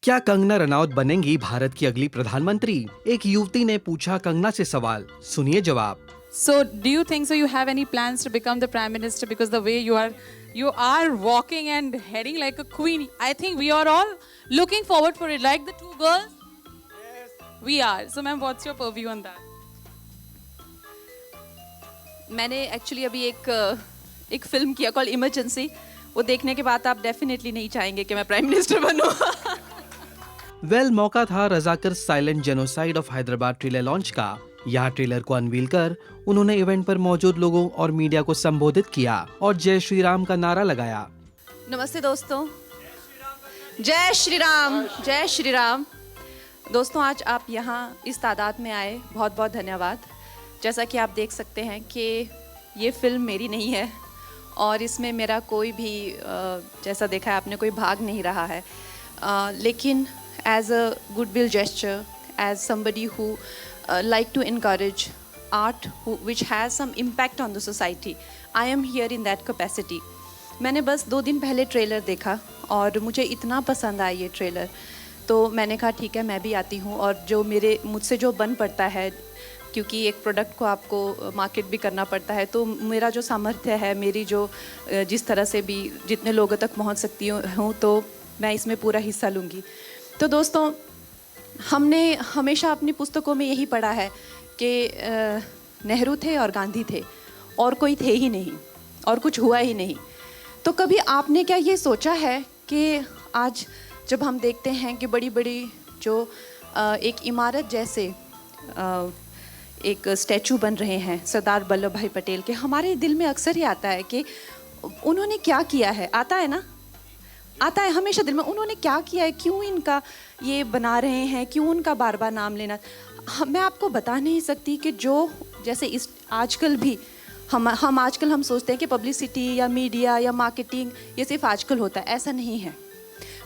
क्या कंगना रनौत बनेंगी भारत की अगली प्रधानमंत्री? एक युवती ने पूछा कंगना से सवाल, सुनिए जवाब। So, do you think so? You have any plans to become the prime minister? Because the way you are walking and heading like a queen. I think we are all looking forward for it. Like the two girls. Yes. We are. So, ma'am, what's your purview on that? मैंने actually अभी एक film किया call emergency. वो देखने के बाद आप definitely नहीं चाहेंगे कि मैं प्राइम मिनिस्टर बनूं। मौका था Razakar silent genocide of Hyderabad trailer launch का। यहाँ ट्रेलर को अनवील कर उन्होंने इवेंट पर मौजूद लोगों और मीडिया को संबोधित किया और जय श्री राम का नारा लगाया। नमस्ते दोस्तों, जय श्री राम, जय श्री राम। दोस्तों, आज आप यहाँ इस तादाद में आए, बहुत बहुत धन्यवाद। जैसा कि आप देख सकते हैं कि ये फिल्म मेरी नहीं है और इसमें मेरा कोई भी जैसा देखा है आपने कोई भाग नहीं रहा है, लेकिन as a goodwill gesture, as somebody who like to encourage art which has some impact on the society, I am here in that capacity। मैंने बस 2 दिन पहले ट्रेलर देखा और मुझे इतना पसंद आया ये ट्रेलर, तो मैंने कहा ठीक है मैं भी आती हूँ और जो मुझसे जो बन पड़ता है, क्योंकि एक प्रोडक्ट को आपको मार्केट भी करना पड़ता है, तो मेरा जो सामर्थ्य है, मेरी जो जिस तरह से भी जितने लोगों तक पहुँच सकती हूँ, तो मैं इसमें पूरा हिस्सा लूँगी। तो दोस्तों, हमने हमेशा अपनी पुस्तकों में यही पढ़ा है कि नेहरू थे और गांधी थे और कोई थे ही नहीं और कुछ हुआ ही नहीं। तो कभी आपने क्या ये सोचा है कि आज जब हम देखते हैं कि बड़ी बड़ी जो एक इमारत जैसे एक स्टैचू बन रहे हैं सरदार वल्लभ भाई पटेल के, हमारे दिल में अक्सर ही आता है कि उन्होंने क्या किया है। आता है ना, आता है हमेशा दिल में, उन्होंने क्या किया है, क्यों इनका ये बना रहे हैं, क्यों उनका बार बार नाम लेना। मैं आपको बता नहीं सकती कि जो जैसे इस आजकल भी हम आजकल हम सोचते हैं कि पब्लिसिटी या मीडिया या मार्केटिंग ये सिर्फ आजकल होता है, ऐसा नहीं है।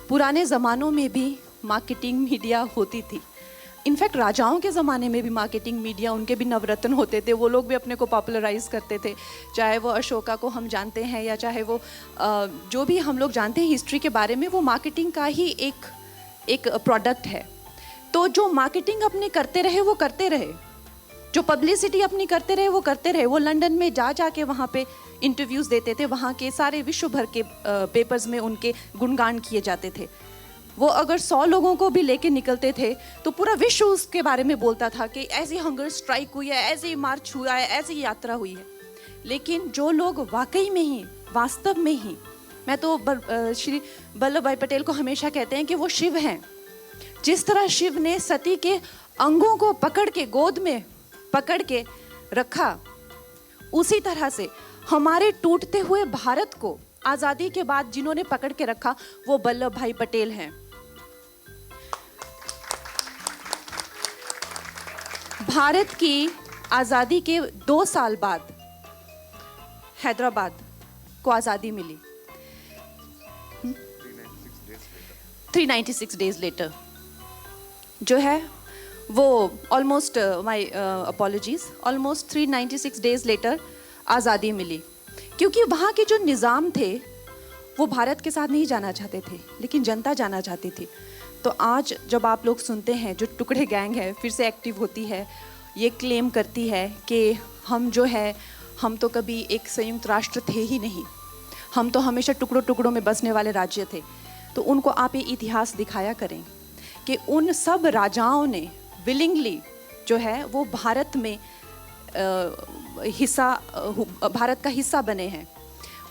पुराने ज़मानों में भी मार्केटिंग मीडिया होती थी। इनफैक्ट राजाओं के ज़माने में भी मार्केटिंग मीडिया, उनके भी नवरत्न होते थे, वो लोग भी अपने को पॉपुलराइज करते थे। चाहे वो अशोका को हम जानते हैं या चाहे वो जो भी हम लोग जानते हैं हिस्ट्री के बारे में, वो मार्केटिंग का ही एक प्रोडक्ट है। तो जो मार्केटिंग अपने करते रहे वो करते रहे, जो पब्लिसिटी अपनी करते रहे वो करते रहे। वो लंदन में जा के वहाँ पे इंटरव्यूज़ देते थे, वहाँ के सारे विश्व भर के पेपर्स में उनके गुणगान किए जाते थे। वो अगर 100 लोगों को भी लेके निकलते थे तो पूरा विश्व उसके बारे में बोलता था कि ऐसी हंगर स्ट्राइक हुई है, ऐसे मार्च हुआ है, ऐसी यात्रा हुई है। लेकिन जो लोग वाकई में ही, वास्तव में ही, मैं तो श्री वल्लभ भाई पटेल को हमेशा कहते हैं कि वो शिव हैं। जिस तरह शिव ने सती के अंगों को पकड़ के गोद में पकड़ के रखा, उसी तरह से हमारे टूटते हुए भारत को आज़ादी के बाद जिन्होंने पकड़ के रखा वो वल्लभ भाई पटेल हैं। भारत की आज़ादी के 2 साल बाद हैदराबाद को आज़ादी मिली, 396 डेज लेटर जो है वो almost, my apologies, almost 396 days later आज़ादी मिली। क्योंकि वहाँ के जो निज़ाम थे वो भारत के साथ नहीं जाना चाहते थे, लेकिन जनता जाना चाहती थी। तो आज जब आप लोग सुनते हैं जो टुकड़े गैंग है फिर से एक्टिव होती है, ये क्लेम करती है कि हम जो है, हम तो कभी एक संयुक्त राष्ट्र थे ही नहीं, हम तो हमेशा टुकड़ों टुकड़ों में बसने वाले राज्य थे। तो उनको आप ये इतिहास दिखाया करें कि उन सब राजाओं ने विलिंगली जो है वो भारत में भारत का हिस्सा बने हैं।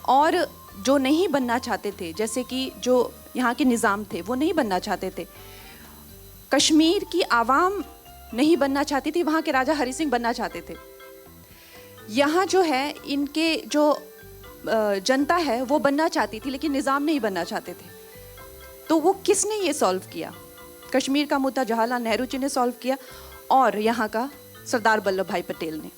और जो नहीं बनना चाहते थे, जैसे कि जो यहाँ के निज़ाम थे वो नहीं बनना चाहते थे, कश्मीर की आवाम नहीं बनना चाहती थी, वहाँ के राजा हरि सिंह बनना चाहते थे। यहाँ जो है इनके जो जनता है वो बनना चाहती थी, लेकिन निज़ाम नहीं बनना चाहते थे। तो वो किसने ये सॉल्व किया? कश्मीर का मुद्दा जवाहरलाल नेहरू जी ने सॉल्व किया और यहाँ का सरदार वल्लभ भाई पटेल ने।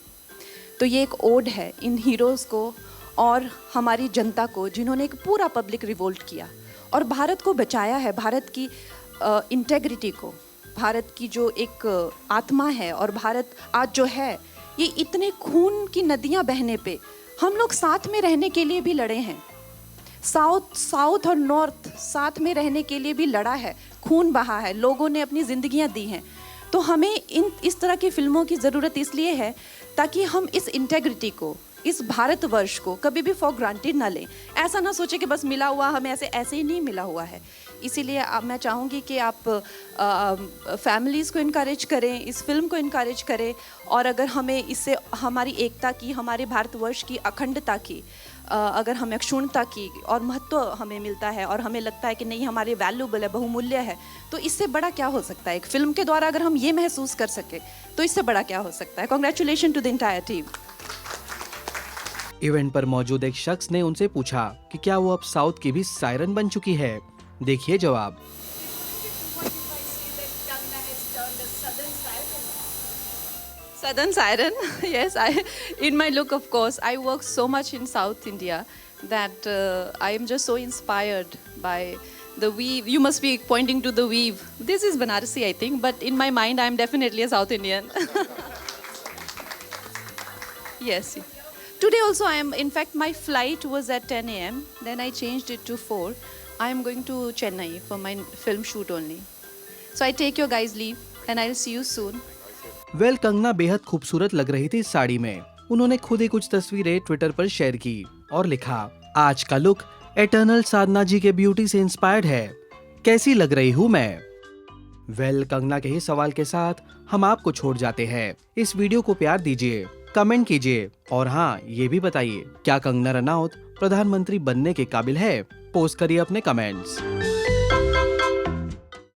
तो ये एक ओड है इन हीरोज़ को और हमारी जनता को, जिन्होंने एक पूरा पब्लिक रिवोल्ट किया और भारत को बचाया है, भारत की इंटेग्रिटी को, भारत की जो एक आत्मा है। और भारत आज जो है ये इतने खून की नदियाँ बहने पे हम लोग साथ में रहने के लिए भी लड़े हैं, साउथ और नॉर्थ साथ में रहने के लिए भी लड़ा है, खून बहा है, लोगों ने अपनी ज़िंदगियां दी हैं। तो हमें इस तरह की फिल्मों की ज़रूरत इसलिए है ताकि हम इस इंटेग्रिटी को, इस भारतवर्ष को कभी भी फॉर ग्रांटेड ना लें। ऐसा ना सोचें कि बस मिला हुआ हमें ऐसे ही नहीं मिला हुआ है। इसीलिए मैं चाहूँगी कि आप फैमिलीज़ को इनकरेज करें, इस फिल्म को इनकरेज करें, और अगर हमें इससे हमारी एकता की, हमारे भारतवर्ष की अखंडता की, अगर हमें क्षुण्णता की और महत्व हमें मिलता है और हमें लगता है कि नहीं हमारे वैल्यूबल है, बहुमूल्य है, तो इससे बड़ा क्या हो सकता है। एक फिल्म के द्वारा अगर हम ये महसूस कर सके तो इससे बड़ा क्या हो सकता है। Congratulation to the entire team. Event पर मौजूद एक शख्स ने उनसे पूछा कि क्या वो अब साउथ की भी सायरन बन चुकी है। देखिए जवाब। Southern siren, yes. In my look, of course, I work so much in South India that I am just so inspired by the weave. You must be pointing to the weave. This is Banarasi, I think, but in my mind, I am definitely a South Indian. Yes. Today also, in fact, my flight was at 10 a.m. Then I changed it to 4. I am going to Chennai for my film shoot only. So I take your guys' leave and I'll see you soon. Kangana बेहद खूबसूरत लग रही थी इस साड़ी में। उन्होंने खुद ही कुछ तस्वीरें ट्विटर पर शेयर की और लिखा, आज का लुक एटर्नल साधना जी के ब्यूटी से इंस्पायर्ड है, कैसी लग रही हूँ मैं। कंगना के ही सवाल के साथ हम आपको छोड़ जाते हैं। इस वीडियो को प्यार दीजिए, कमेंट कीजिए और हाँ ये भी बताइए क्या कंगना रनौत प्रधानमंत्री बनने के काबिल है। पोस्ट करिए अपने कमेंट्स।